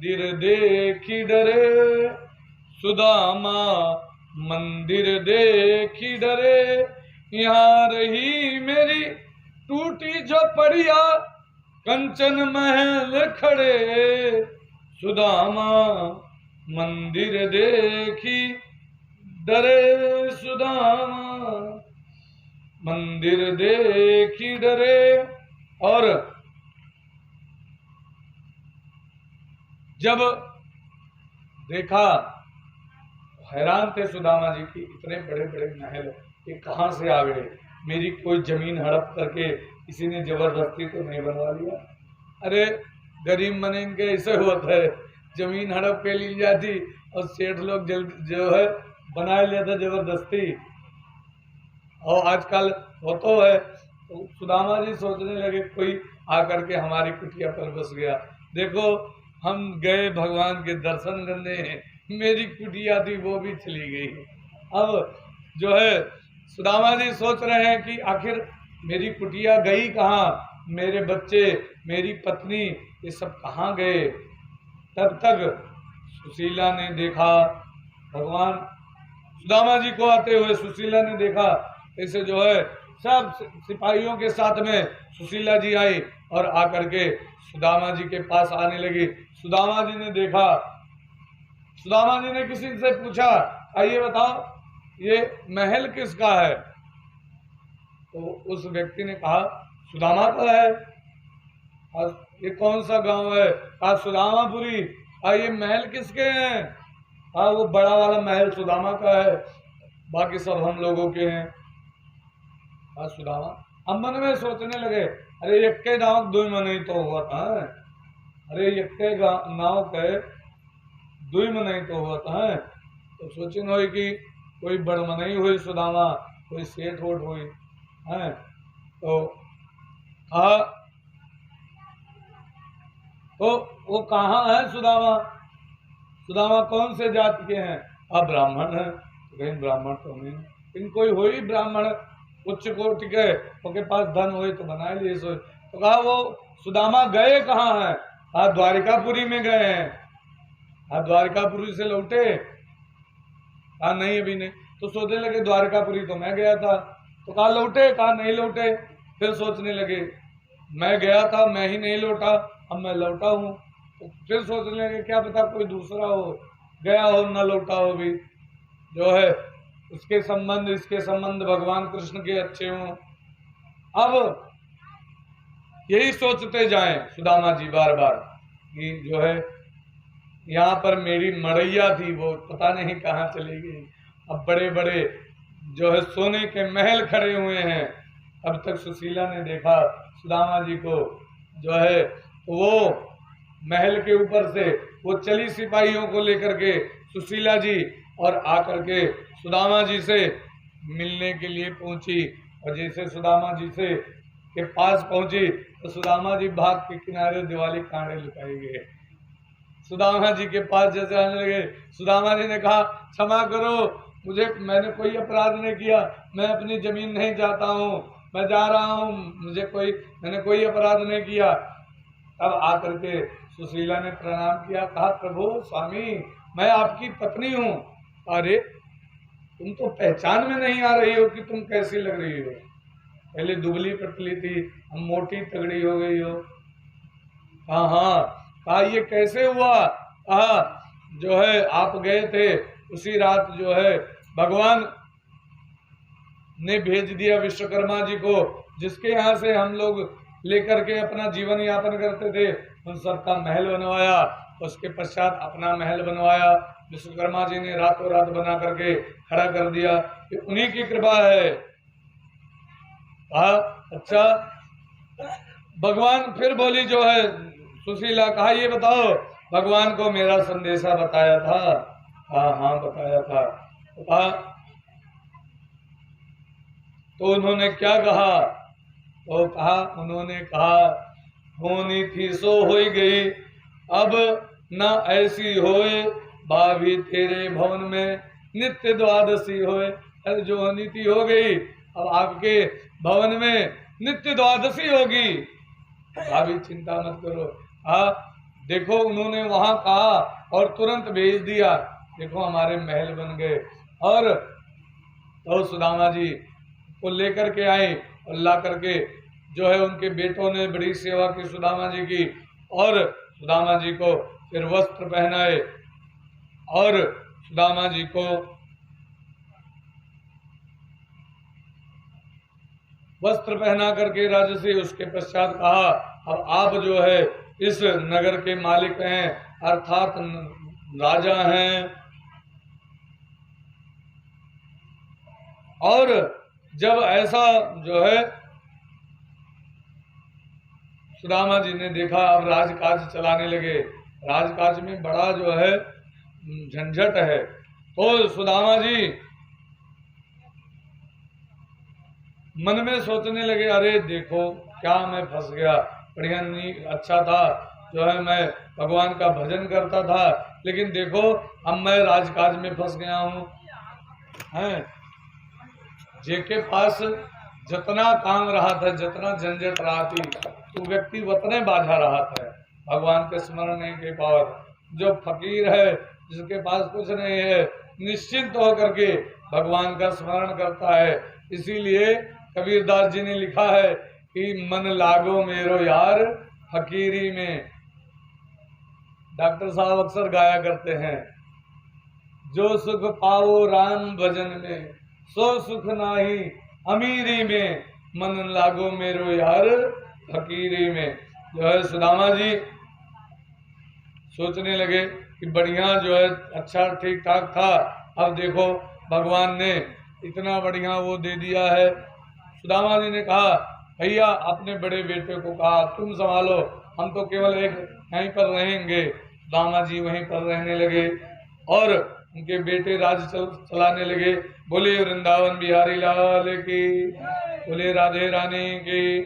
मंदिर देखी डरे, सुदामा मंदिर देखी डरे, यहाँ रही मेरी टूटी झोपड़िया, कंचन महल खड़े, सुदामा मंदिर देखी डरे, सुदामा मंदिर देखी डरे। और जब देखा हैरान थे सुदामा जी की, इतने बड़े बड़े महल ये कहाँ से आ गए, मेरी कोई जमीन हड़प करके किसी ने जबरदस्ती तो नहीं बनवा लिया। अरे गरीब मने इनके ऐसे होता है, जमीन हड़प के ली जाती और सेठ लोग जल्दी जो है बना लेता जबरदस्ती। और आजकल वो तो है, तो सुदामा जी सोचने लगे कोई आकर के हमारी कुटिया पर बस गया। देखो हम गए भगवान के दर्शन करने, मेरी कुटिया थी वो भी चली गई। अब जो है सुदामा जी सोच रहे हैं कि आखिर मेरी कुटिया गई कहाँ, मेरे बच्चे, मेरी पत्नी, ये सब कहाँ गए। तब तक सुशीला ने देखा भगवान सुदामा जी को आते हुए, सुशीला ने देखा ऐसे जो है सब सिपाहियों के साथ में सुशीला जी आई और आकर के सुदामा जी के पास आने लगी। सुदामा जी ने देखा, सुदामा जी ने किसी से पूछा आइए बताओ ये महल किसका है। तो उस व्यक्ति ने कहा सुदामा का है। और ये कौन सा गांव है, कहा सुदामापुरी। ये महल किसके हैं, वो बड़ा वाला महल सुदामा का है, बाकी सब हम लोगों के हैं। सुदामा हम मन में सोचने लगे अरे यक्के नाव दुई मन ही तो हुआ था, अरे यक्के नाव के दुई मन ही तो हुआ था। तो सोचिन हो कि कोई बड़मनई हुई सुदामा, कोई सेठ वोट हुई है। तो वो कहाँ है सुदामा, सुदामा कौन से जाति के हैं। अब ब्राह्मण है, तो कहीं ब्राह्मण तो नहीं, इन कोई हो ही ब्राह्मण उच्च कोटि के, उनके पास धन हुए तो बना लिए सो। तो कहा वो सुदामा गए कहाँ हैं, द्वारिकापुरी में गए हैं। द्वारिकापुरी से लौटे, कहा नहीं अभी नहीं। तो सोचने लगे द्वारिकापुरी तो मैं गया था। तो कहा लौटे, कहा नहीं लौटे। फिर सोचने लगे मैं गया था, मैं ही नहीं लौटा, अब मैं लौटा हूँ। तो फिर सोचने लगे क्या पता कोई दूसरा हो, गया हो न लौटा हो भी, जो है उसके संबंध इसके संबंध भगवान कृष्ण के अच्छे हों। अब यही सोचते जाएं सुदामा जी बार बार कि जो है यहाँ पर मेरी मड़ैया थी वो पता नहीं कहाँ चली गई। अब बड़े बड़े जो है सोने के महल खड़े हुए हैं। अब तक सुशीला ने देखा सुदामा जी को, जो है वो महल के ऊपर से वो चली सिपाहियों को लेकर के सुशीला जी और आकर के सुदामा जी से मिलने के लिए पहुंची। और जैसे सुदामा जी से के पास पहुंची तो सुदामा जी भाग के किनारे दिवाली कांडे लुकाए गए। सुदामा जी के पास जैसे आने लगे, सुदामा जी ने कहा क्षमा करो मुझे, मैंने कोई अपराध नहीं किया, मैं अपनी जमीन नहीं चाहता हूँ, मैं जा रहा हूँ, मैंने कोई अपराध नहीं किया। तब आकर के सुशीला ने प्रणाम किया, कहा प्रभु स्वामी मैं आपकी पत्नी हूँ। अरे तुम तो पहचान में नहीं आ रही हो कि तुम कैसी लग रही हो, पहले दुबली पतली थी, अब मोटी तगड़ी हो गई हो। हाँ कहा ये कैसे हुआ, कहा जो है आप गए थे उसी रात जो है भगवान ने भेज दिया विश्वकर्मा जी को, जिसके यहाँ से हम लोग लेकर के अपना जीवन यापन करते थे, उन सबका महल बनवाया। उसके पश्चात अपना महल बनवाया, विश्वकर्मा जी ने रातों रात बना करके खड़ा कर दिया, ये उन्हीं की कृपा है। अच्छा भगवान फिर बोली जो है सुशीला, कहा ये बताओ भगवान को मेरा संदेशा बताया था। हाँ बताया था। तो उन्होंने क्या कहा, तो कहा उन्होंने कहा होनी थी सो हो गई, अब न ऐसी होए भाभी तेरे भवन में नित्य द्वादशी होए। अरे जो होनी थी हो गई, अब आपके भवन में नित्य द्वादशी होगी, भाभी चिंता मत करो। देखो उन्होंने वहां कहा और तुरंत भेज दिया, देखो हमारे महल बन गए। और तो सुदामा जी को लेकर के आए और ला करके जो है उनके बेटों ने बड़ी सेवा की सुदामा जी की, और सुदामा जी को फिर वस्त्र पहनाए और सुदामा जी को वस्त्र पहना करके राजसी, उसके पश्चात कहा अब आप जो है इस नगर के मालिक हैं, अर्थात राजा हैं। और जब ऐसा जो है सुदामा जी ने देखा, अब राजकाज चलाने लगे, राजकाज में बड़ा जो है झंझट है, तो सुदामा जी मन में सोचने लगे, अरे देखो क्या मैं फंस गया, बढ़िया नहीं अच्छा था जो है मैं भगवान का भजन करता था, लेकिन देखो अब मैं राजकाज में फंस गया हूँ। हैं जिनके पास जितना काम रहा था, जितना झंझट रहा थी, तो व्यक्ति उतने बाझा रहा था भगवान के स्मरण नहीं के पावर। जो फकीर है जिसके पास कुछ नहीं है, निश्चिंत होकर के भगवान का स्मरण करता है। इसीलिए कबीरदास जी ने लिखा है कि मन लागो मेरो यार फकीरी में। डॉक्टर साहब अक्सर गाया करते हैं, जो सुख पाओ राम भजन में, सो सुख नाही अमीरी में, मन लागो मेरो यार फकीरी में। जो है सुदामा जी सोचने लगे कि बढ़िया जो है अच्छा ठीक ठाक था, अब देखो भगवान ने इतना बढ़िया वो दे दिया है। सुदामा जी ने कहा भैया अपने बड़े बेटे को कहा तुम संभालो, हम तो केवल एक यहीं पर रहेंगे। सुदामा जी वहीं पर रहने लगे और उनके बेटे राज चलाने लगे। बोले वृंदावन बिहारी लाल की, बोले राधे रानी की।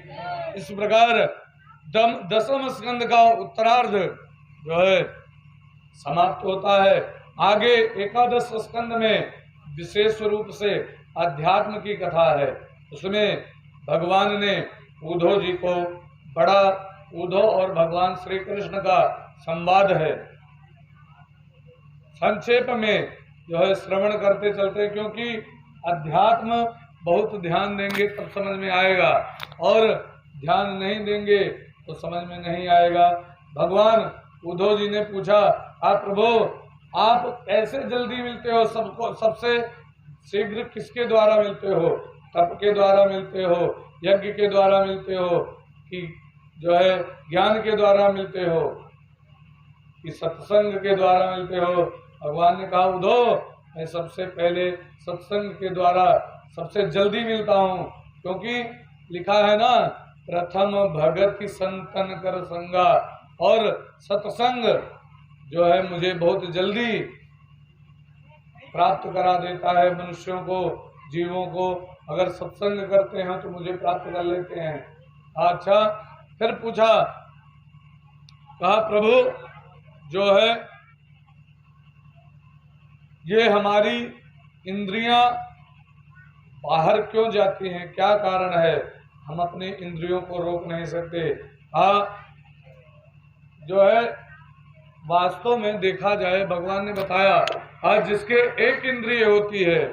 इस प्रकार दसम स्कंद का उत्तरार्ध जो है समाप्त होता है। आगे एकादश स्कंद में विशेष रूप से अध्यात्म की कथा है। उसमें भगवान ने उद्धव जी को बड़ा, उद्धव और भगवान श्री कृष्ण का संवाद है। संक्षेप में जो है श्रवण करते चलते, क्योंकि अध्यात्म बहुत ध्यान देंगे तब समझ में आएगा, और ध्यान नहीं देंगे तो समझ में नहीं आएगा। भगवान उद्धव जी ने पूछा, आप प्रभु आप ऐसे जल्दी मिलते हो सबको, सबसे शीघ्र किसके द्वारा मिलते हो? तप के द्वारा मिलते हो, यज्ञ के द्वारा मिलते हो, कि जो है ज्ञान के द्वारा मिलते हो, कि सत्संग के द्वारा मिलते हो? भगवान ने कहा उद्धव मैं सबसे पहले सत्संग के द्वारा सबसे जल्दी मिलता हूँ, क्योंकि लिखा है ना प्रथम भगत संतन कर संगा, और सत्संग जो है मुझे बहुत जल्दी प्राप्त करा देता है। मनुष्यों को, जीवों को अगर सत्संग करते हैं तो मुझे प्राप्त कर लेते हैं। अच्छा फिर पूछा, कहा प्रभु जो है ये हमारी इंद्रियां बाहर क्यों जाती हैं, क्या कारण है? हम अपने इंद्रियों को रोक नहीं सकते। जो है वास्तव में देखा जाए, भगवान ने बताया आज जिसके एक इंद्रिय होती है